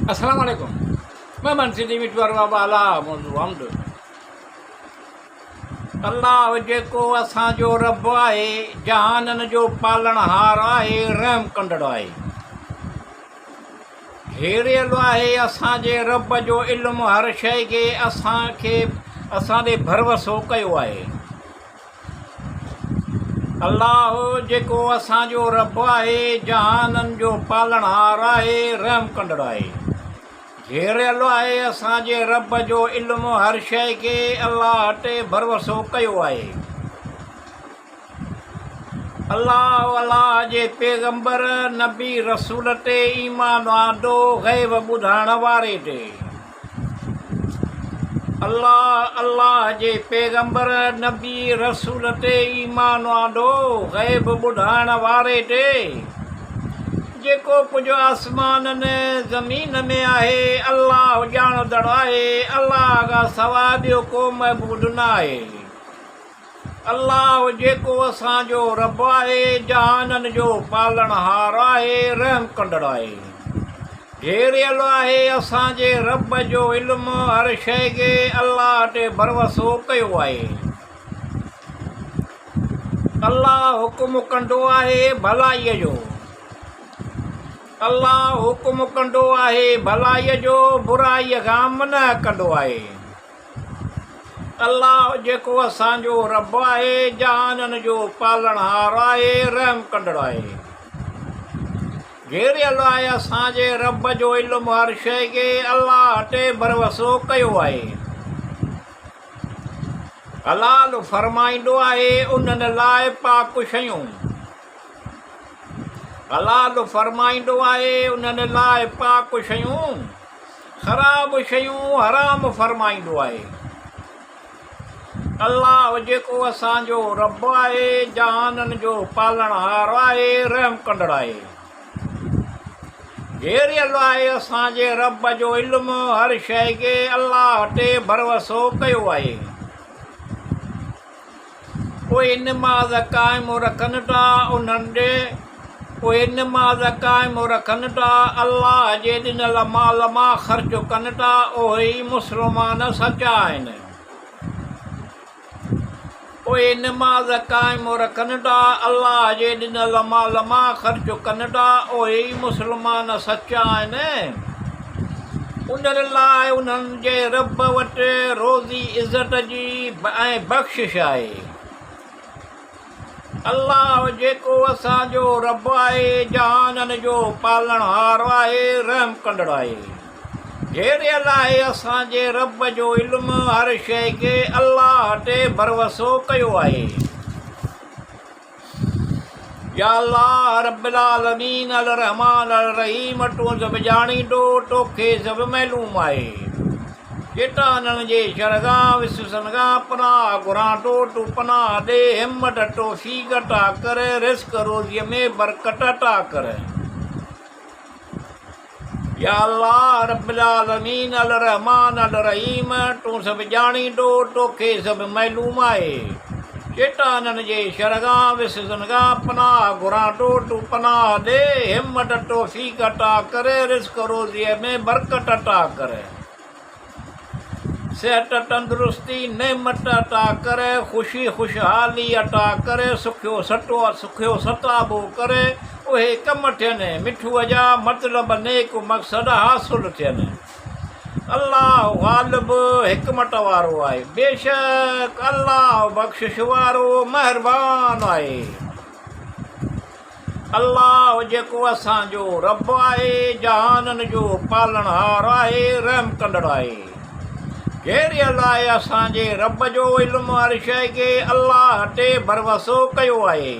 अस्सलाम वालेकुम। मैं मनसिदी मिटवर बाबा अला मौजू हमद। अल्लाह जेको असांजो रब आहे, जहाननि जो पालणहार आहे, रहम कंदड़ आहे। घेरियल आहे असांजे रब जो इल्मु, हर शइ खे असांजे भरवसो कयो आहे। अल्लाह जेको असांजो रब आहे, जहाननि जो पालणहार आहे, रहम कंदड़ आहे। घेरियल आहे असांजे रब जो इल्मु, हर शइ खे अल्लाह ते भरवसो कयो आहे। अल्लाह जे पैगंबर नबी रसूल ते ईमान आंदो, ग़ैब ॿुधाइण वारे ते। अल्लाह जे पैगंबर नबी रसूल ते ईमान आंदो, ग़ैब ॿुधाइण वारे ते। जेको कुझु आसमाननि ज़मीन में आहे, अल्लाह ॼाणंदड़ आहे। अल्लाह खां सवाइ ॿियो को महबूद न आहे। अल्लाह जेको असांजो रब आहे, जहाननि जो पालणहार आहे, रहम कंदड़ आहे। घेरियल आहे असांजे रब जो इल्मु, हर शइ खे अल्लाह ते भरवसो कयो आहे। अल्लाह हुकुम कंदो आहे भलाईअ जो। अल्लाह हुकुम कंदो आहे भलाईअ जो, बुराईअ खां मना कंदो आहे। अल्लाह जेको असांजो रब आहे, जहाननि जो पालणहार आहे, रहम कंदड़ आहे। घेरियल आहे असांजे रब जो इल्मु, हर शइ खे अल्लाह ते भरवसो कयो आहे। हलाल फरमाईंदो आहे उन्हनि लाइ पाक शयूं। हलाल फरमाईंदो आहे उन्हनि लाइ पाक शयूं, ख़राब शयूं हराम फरमाईंदो आहे। अल्लाह जेको असांजो रब आहे, जहाननि जो पालणहार आहे, रहम कंदड़ आहे। घेरियल आहे असांजे रब जो इल्मु, हर शइ खे अल्लाह ते भरवसो कयो आहे। उहे निमाज़ क़ाइमु रखनि था अल्लाह जे ॾिनल माल मां ख़र्च कनि था, उहे ई मुस्लमान सचा आहिनि। उहे निमाज़ क़ाइमु रखनि था अल्लाह जे ॾिनल माल मां ख़र्च कनि था, उहे ई मुस्लमान सचा आहिनि। उन्हनि लाइ उन्हनि जे रब वटि रोज़ी इज़त जी ऐं बख़्शिश आहे। अल्लाह जेको असांजो रब आहे, जहाननि जो पालणहार आहे, रहम कंदड़ आहे। घेरियल आहे असांजे रब जो इल्मु, हर शइ खे अल्लाह ते भरवसो कयो आहे। या अल्लाह रब्बिल आलमीन अल रहमान अल रहीम, तूं सभु ॼाणींदो, तोखे सभु मालूम आहे। चेटाननि जे शरगां विसुसनि खां पनाह घुरां थो, तूं पनाह ॾे, हिमत तौफ़ीक़ अता कर, रिस्क रोज़ीअ में बरकत अता कर। या अल्लाह रब्बिल आलमीन अल रहमान अल रहीम, तूं सभु ॼाणींदो, तोखे सभु मालूम आहे। चेटाननि जे शरगां विसुसनि खां पनाह घुरां थो, तूं पनाह ॾे, हिमत तौफ़ीक़ अता कर, रिस्क रोज़ीअ में बरकत अता कर। सेहत तंदुरुस्ती नेमत अता कर, ख़ुशी खुशहाली अता कर, सुखियो सताबो करे, उहे कम थियनि, मिठूअ जा मतिलब नेक मक़सद हासिल थियनि। अल्लाह ग़ालिब हिकमत वारो आहे, बेशक अल्लाह बख़्शिश वारो महिरबान आहे। अल्लाह जेको असांजो रब आहे, जहाननि जो पालणहार आहे, रहम कंदड़ आहे। घेरियल आहे असांजे रब जो इल्मु, हर शइ खे अल्लाह ते भरवसो कयो आहे।